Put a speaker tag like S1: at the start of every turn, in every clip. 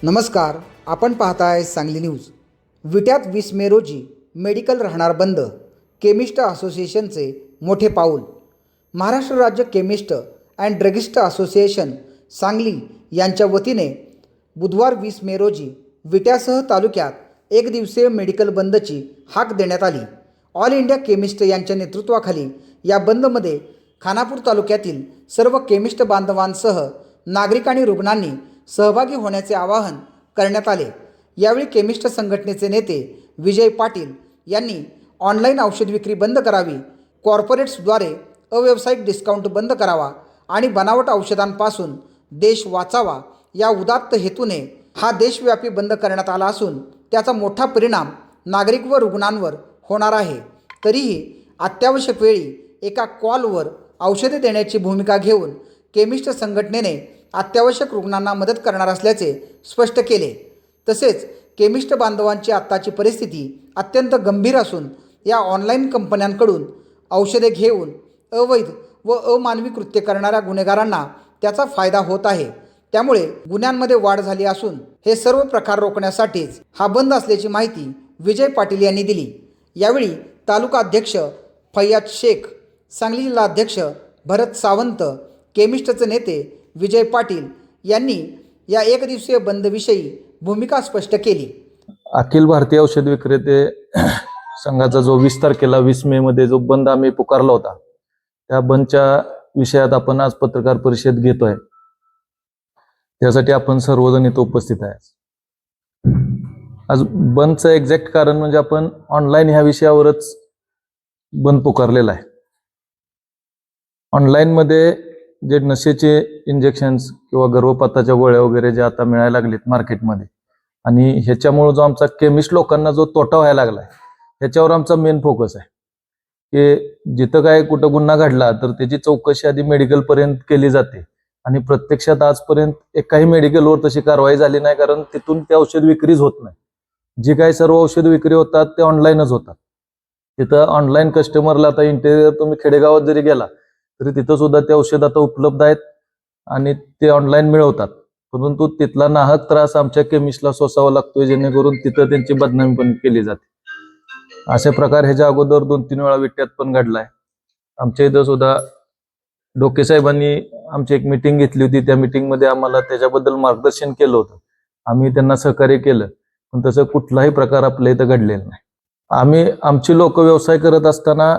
S1: नमस्कार, आपण पाहताय सांगली न्यूज. विट्यात 20 मे रोजी मेडिकल राहणार बंद. केमिस्ट असोसिएशनचे मोठे पाऊल. महाराष्ट्र राज्य chemist and druggist association Sangli यांच्या वतीने बुधवार 20 मे रोजी विट्यासह तालुक्यात एक दिवसीय मेडिकल बंदची हाक देण्यात आली. ऑल इंडिया केमिस्ट यांच्या नेतृत्वाखाली या बंदमध्ये खानापूर तालुक्यातील सर्व केमिस्ट बांधवांसह नागरिक आणि रुग्णांनी सहभागी होण्याचे आवाहन करण्यात आले. यावेळी केमिस्ट संघटनेचे नेते विजय पाटील यांनी ऑनलाईन औषध विक्री बंद करावी, कॉर्पोरेट्सद्वारे अव्यावसायिक डिस्काउंट बंद करावा आणि बनावट औषधांपासून देश वाचावा या उदात्त हेतूने हा देशव्यापी बंद करण्यात आला असून त्याचा मोठा परिणाम नागरिक व रुग्णांवर होणार आहे. तरीही अत्यावश्यक वेळी एका कॉलवर औषधे देण्याची भूमिका घेऊन केमिस्ट संघटनेने अत्यावश्यक रुग्णांना मदत करणार असल्याचे स्पष्ट केले. तसेच केमिस्ट बांधवांची आत्ताची परिस्थिती अत्यंत गंभीर असून या ऑनलाईन कंपन्यांकडून औषधे घेऊन अवैध व अमानवी कृत्य करणाऱ्या गुन्हेगारांना त्याचा फायदा होत आहे. त्यामुळे गुन्ह्यांमध्ये वाढ झाली असून हे सर्व प्रकार रोखण्यासाठीच हा बंद असल्याची माहिती विजय पाटील यांनी दिली. यावेळी तालुका अध्यक्ष फैयाज शेख, सांगली जिल्हा अध्यक्ष भरत सावंत, केमिस्टचे नेते विजय पाटील यांनी या एक दिवसीय बंदविषयी भूमिका स्पष्ट केली.
S2: अखिल भारतीय औषध विक्रेते संघाचा जो 20 तारखेला 20 मे मध्ये जो बंद आम्ही पुकारला होता, त्या बंदच्या विषयात आपण आज पत्रकार परिषद घेतोय. त्यासाठी आपण सर्वजण इथं उपस्थित आहे. आज बंदचं एक्झॅक्ट कारण म्हणजे आपण ऑनलाईन ह्या विषयावरच बंद पुकारलेला आहे. ऑनलाईन मध्ये जे नशेचे इंजेक्शन्स किंवा गर्भपाताच्या गोळ्या वगैरे जे आता मिळायला लागलेत मार्केटमध्ये, आणि ह्याच्यामुळे जो आमचा केमिस्ट लोकांना जो तोटा व्हायला लागलाय ह्याच्यावर आमचा मेन फोकस आहे की जिथं काय कुठं गुन्हा घडला तर त्याची चौकशी आधी मेडिकल पर्यंत केली जाते. आणि प्रत्यक्षात आजपर्यंत एकाही मेडिकलवर तशी कारवाई झाली नाही, कारण तिथून ते औषध विक्रीच होत नाही. जी काही सर्व औषध विक्री होतात ते ऑनलाईनच होतात. तिथं ऑनलाईन कस्टमरला आता इंटेरियर तुम्ही खेडेगावात जरी गेला तरी तिथं सुद्धा ते औषध आता उपलब्ध आहेत आणि ते ऑनलाईन मिळवतात. परंतु तिथला नाहक त्रास आमच्या केमिस्टला सोसावा लागतोय, जेणेकरून तिथं त्यांची बदनामी पण केली जाते. अशा प्रकार ह्याच्या अगोदर 2-3 वेळा विट्यात पण घडलाय. आमच्या इथं सुद्धा डोके साहेबांनी आमची एक मिटिंग घेतली होती. त्या मिटिंगमध्ये आम्हाला त्याच्याबद्दल मार्गदर्शन केलं होतं. आम्ही त्यांना सहकार्य केलं, पण तसं कुठलाही प्रकार आपल्या इथं घडलेला नाही. आमची लोक व्यवसाय करत असताना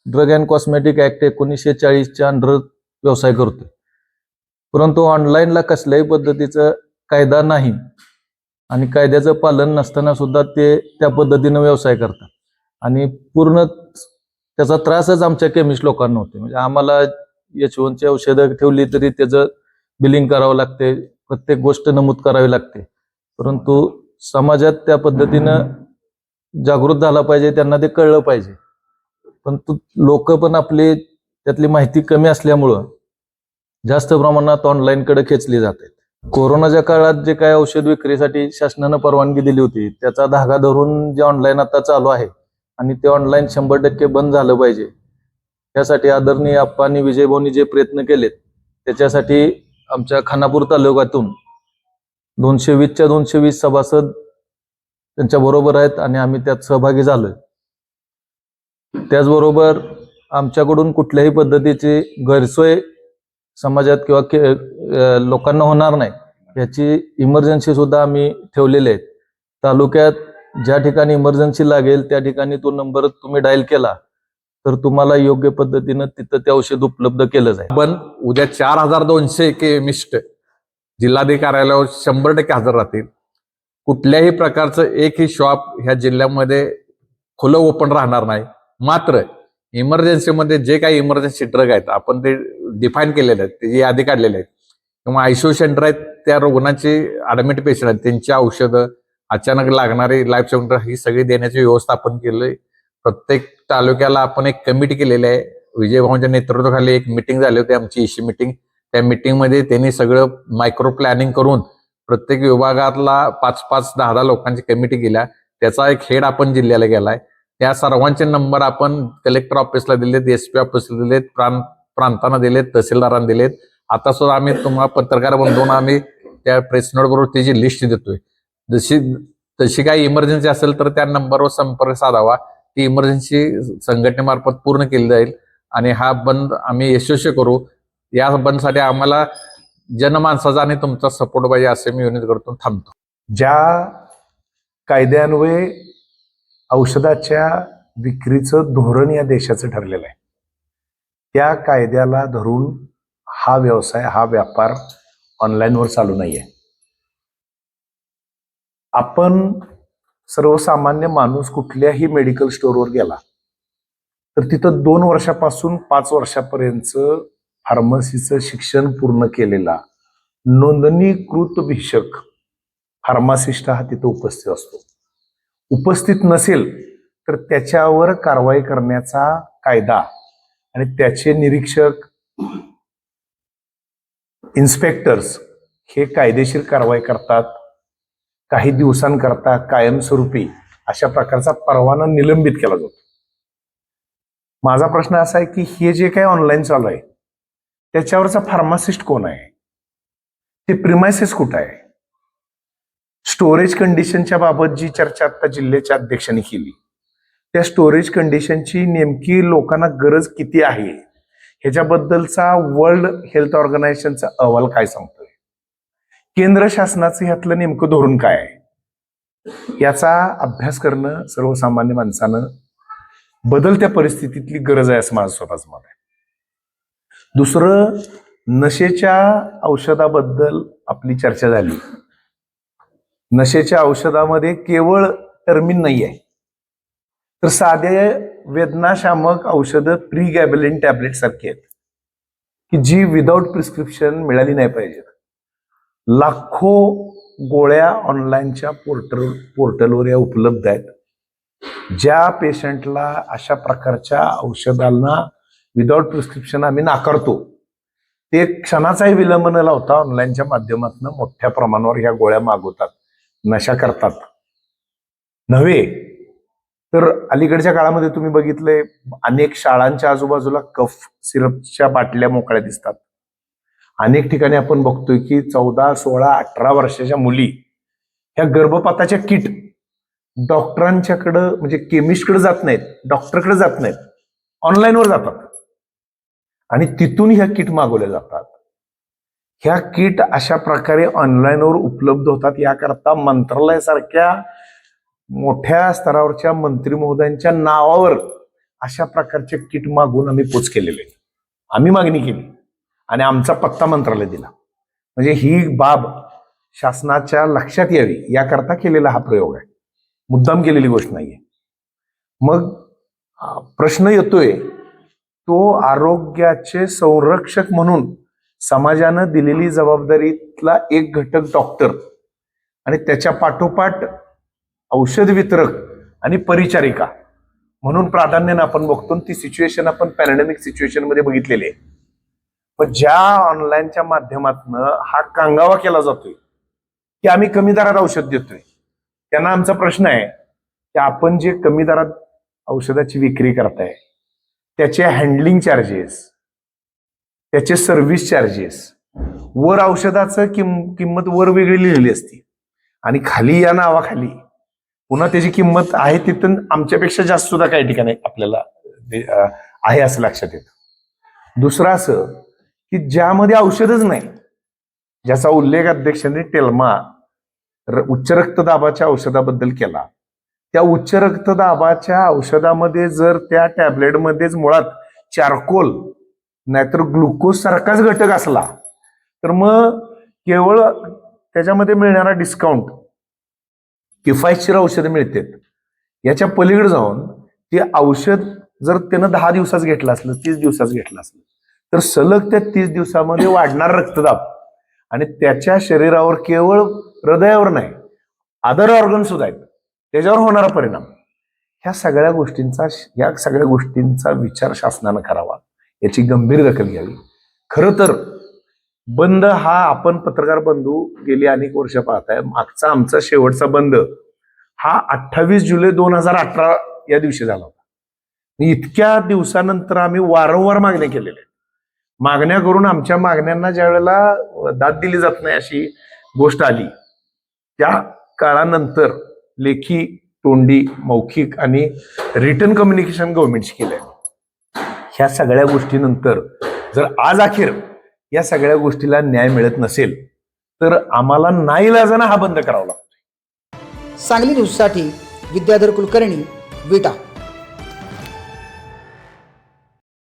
S2: ड्रग अँड कॉस्मेटिक ऍक्ट 1940च्या अंडर व्यवसाय करतोय. परंतु ऑनलाईनला कसल्याही पद्धतीचं कायदा नाही आणि कायद्याचं पालन नसताना सुद्धा ते त्या पद्धतीनं व्यवसाय करतात आणि पूर्ण त्याचा त्रासच आमच्या केमिस्ट लोकांना होते. म्हणजे आम्हाला H1ची औषधं ठेवली तरी त्याचं बिलिंग करावं लागते, प्रत्येक गोष्ट नमूद करावी लागते. परंतु समाजात त्या पद्धतीनं जागृत झाला पाहिजे, त्यांना ते कळलं पाहिजे. पण लोक पण आपली त्यातली माहिती कमी असल्यामुळं जास्त प्रमाणात ऑनलाईन कडे खेचली जाते. कोरोनाच्या काळात जे काय औषध विक्रीसाठी शासनानं परवानगी दिली होती त्याचा धागा धरून जे ऑनलाईन आता चालू आहे आणि ते ऑनलाईन 100% बंद झालं पाहिजे. त्यासाठी आदरणीय आप्पा आणि विजयभाऊंनी जे प्रयत्न केलेत त्याच्यासाठी आमच्या खानापूर तालुक्यातून 220च्या 220 सभासद त्यांच्या बरोबर आहेत आणि आम्ही त्यात सहभागी झालोय. त्याचबरोबर आमच्याकडून कुठल्याही पद्धतीची गैरसोय समाजात किंवा लोकांना होणार नाही याची इमर्जन्सी सुद्धा आम्ही ठेवलेली आहे. तालुक्यात ज्या ठिकाणी इमर्जन्सी लागेल त्या ठिकाणी तो नंबर तुम्ही डायल केला तर तुम्हाला योग्य पद्धतीनं तिथं ते औषध उपलब्ध केलं जाईल.
S3: पण उद्या 4200 केमिस्ट जिल्हाधिकारी कार्यालयावर 100% हजर राहतील. कुठल्याही प्रकारचं एकही शॉप ह्या जिल्ह्यामध्ये खुलं ओपन राहणार नाही. मात्र इमर्जन्सीमध्ये जे काही इमर्जन्सी ड्रग आहेत आपण ते डिफाईन केलेले आहेत, त्याची यादी काढलेली आहेत, किंवा आयसीयू सेंटर आहेत, त्या रुग्णाची ऍडमिट पेशंट आहेत त्यांची औषधं, अचानक लागणारी लाईफ सेंटर ही सगळी देण्याची व्यवस्था आपण केली. प्रत्येक तालुक्याला आपण एक कमिटी केलेली आहे. विजयभाऊंच्या नेतृत्वाखाली एक मिटिंग झाली होती आमची इशी मिटिंग. त्या मिटिंगमध्ये त्यांनी सगळं मायक्रो प्लॅनिंग करून प्रत्येक विभागातला 5-5, 10-10 लोकांची कमिटी केल्या. त्याचा एक हेड आपण जिल्ह्याला गेलाय. त्या सर्वांचे नंबर आपण कलेक्टर ऑफिसला दिलेत, SP ऑफिसला दिलेत, प्रांतांना दिलेत, तहसीलदारांना दिलेत. आता सुद्धा आम्ही तुम्हाला पत्रकार बंधूंना आम्ही त्या प्रेस नोट बरोबर त्याची लिस्ट देतोय. जशी तशी काही इमर्जन्सी असेल तर त्या नंबरवर संपर्क साधावा. ती इमर्जन्सी संघटनेमार्फत पूर्ण केली जाईल आणि हा बंद आम्ही यशस्वी करू. या बंदसाठी आम्हाला जनमानसाचा आणि तुमचा सपोर्ट पाहिजे असे मी विनंती करतो. थांबतो.
S4: ज्या कायद्यान्वये औषधाच्या विक्रीचं धोरण या देशाचं ठरलेलं आहे, त्या कायद्याला धरून हा व्यवसाय, हा व्यापार ऑनलाईनवर चालू नाहीये. आपण सर्वसामान्य माणूस कुठल्याही मेडिकल स्टोअरवर गेला तर तिथं 2 वर्षापासून 5 वर्षापर्यंत फार्मसीचं शिक्षण पूर्ण केलेला नोंदणीकृत भिषक फार्मासिस्ट हा तिथं उपस्थित असतो. उपस्थित नसेल तर त्याच्यावर कारवाई करण्याचा कायदा आणि त्याचे निरीक्षक, इन्स्पेक्टर्स हे कायदेशीर कारवाई करतात. काही दिवसांकरता कायमस्वरूपी अशा प्रकारचा परवाना निलंबित केला जातो. माझा प्रश्न असा आहे की हे जे काही ऑनलाईन चालू आहे त्याच्यावरचा फार्मासिस्ट कोण आहे? ते प्रिमायसेस कुठं आहे? स्टोरेज कंडिशनच्या बाबत जी चर्चा आता जिल्ह्याच्या अध्यक्षांनी केली, त्या स्टोरेज कंडिशनची नेमकी लोकांना गरज किती आहे ह्याच्याबद्दलचा वर्ल्ड हेल्थ ऑर्गनायझेशनचा अहवाल काय सांगतोय? केंद्र शासनाचं ह्यातलं नेमकं धोरण काय आहे याचा अभ्यास करणं सर्वसामान्य माणसानं बदलत्या परिस्थितीतली गरज आहे असं माझं स्वतःच मत आहे. दुसरं, नशेच्या औषधाबद्दल आपली चर्चा झाली. नशेच्या औषधामध्ये केवळ टर्मिन नाही आहे, तर साधे वेदनाशामक औषधं प्रीगॅबलिन टॅबलेट सारखी आहेत की जी विदाऊट प्रिस्क्रिप्शन मिळाली नाही पाहिजेत. लाखो गोळ्या ऑनलाईनच्या पोर्टलवर या उपलब्ध आहेत. ज्या पेशंटला अशा प्रकारच्या औषधांना विदाऊट प्रिस्क्रिप्शन आम्ही नाकारतो, ते क्षणाचाही विलंब न लावता ऑनलाईनच्या माध्यमातून मोठ्या प्रमाणावर ह्या गोळ्या मागवतात, नशा करतात. नव्हे तर अलीकडच्या काळामध्ये तुम्ही बघितलंय, अनेक शाळांच्या आजूबाजूला कफ सिरपच्या बाटल्या मोकळ्या दिसतात. अनेक ठिकाणी आपण बघतोय की 14, 16, 18 वर्षाच्या मुली ह्या गर्भपाताच्या किट डॉक्टरांच्याकडं म्हणजे केमिस्टकडे जात नाहीत, डॉक्टरकडे जात नाहीत, ऑनलाईनवर जातात आणि तिथून ह्या किट मागवल्या जातात. ह्या किट अशा प्रकारे ऑनलाईनवर उपलब्ध होतात याकरता मंत्रालयासारख्या मोठ्या स्तरावरच्या मंत्री महोदयांच्या नावावर अशा प्रकारचे किट मागून आम्ही पोच केलेले. आम्ही मागणी केली आणि आमचा पत्ता मंत्रालय दिला. म्हणजे ही बाब शासनाच्या लक्षात यावी याकरता केलेला हा प्रयोग आहे, मुद्दाम केलेली गोष्ट नाहीये. मग प्रश्न येतोय तो आरोग्याचे संरक्षक म्हणून समाजानं दिलेली जबाबदारीतला एक घटक डॉक्टर आणि त्याच्या पाठोपाठ औषध वितरक आणि परिचारिका म्हणून प्राधान्यानं आपण बघतो. ती सिच्युएशन आपण पॅन्डेमिक सिच्युएशन मध्ये बघितलेली आहे. पण ज्या ऑनलाईनच्या माध्यमातून हा कांगावा केला जातोय की आम्ही कमी दरात औषध देतोय, त्यांना आमचा प्रश्न आहे की आपण जे कमी दरात औषधाची विक्री करताय त्याचे हँडलिंग चार्जेस, त्याचे सर्व्हिस चार्जेस, वर औषधाचं किंमत वर वेगळी लिहिलेली असते आणि खाली या नावाखाली पुन्हा त्याची किंमत आहे तिथून आमच्यापेक्षा जास्त सुद्धा काही ठिकाणी आपल्याला आहे असं लक्षात येतं. दुसरं असं की ज्यामध्ये औषधच नाही, ज्याचा उल्लेख अध्यक्षांनी टेल्मा उच्च रक्तदाबाच्या औषधाबद्दल केला, त्या उच्च रक्तदाबाच्या औषधामध्ये जर त्या टॅबलेटमध्येच मुळात चारकोल नाहीतर ग्लुकोज सारखाच घटक असला तर मग केवळ त्याच्यामध्ये मिळणारा डिस्काउंट, किफायतशीर औषधं मिळतात, याच्या पलीकडे जाऊन ते औषध जर त्यानं 10 दिवसाच घेतलं असलं, 30 दिवसाच घेतलं असलं तर सलग त्या 30 दिवसामध्ये वाढणार रक्तदाब आणि त्याच्या शरीरावर केवळ हृदयावर नाही अदर ऑर्गन सुद्धा आहेत त्याच्यावर होणारा परिणाम, ह्या सगळ्या गोष्टींचा विचार शासनानं करावा, याची गंभीर दखल घ्यावी. खरं तर बंद हा आपण पत्रकार बंधू गेली अनेक वर्ष पाहताय. मागचा आमचा शेवटचा बंद हा 28 जुलै 2018 या दिवशी झाला होता. इतक्या दिवसानंतर आम्ही वारंवार मागण्या केलेल्या, मागण्या करून आमच्या मागण्यांना ज्या वेळेला दाद दिली जात नाही अशी गोष्ट आली त्या काळानंतर लेखी, तोंडी, मौखिक आणि रिटन कम्युनिकेशन गव्हर्नमेंटशी केलंय. ह्या सगळ्या गोष्टीनंतर जर आज अखेर या सगळ्या गोष्टीला न्याय मिळत नसेल तर आम्हाला नाईलाजानं हा बंद करावा लागतो.
S1: सांगली न्यूजसाठी विद्याधर कुलकर्णी, विटा.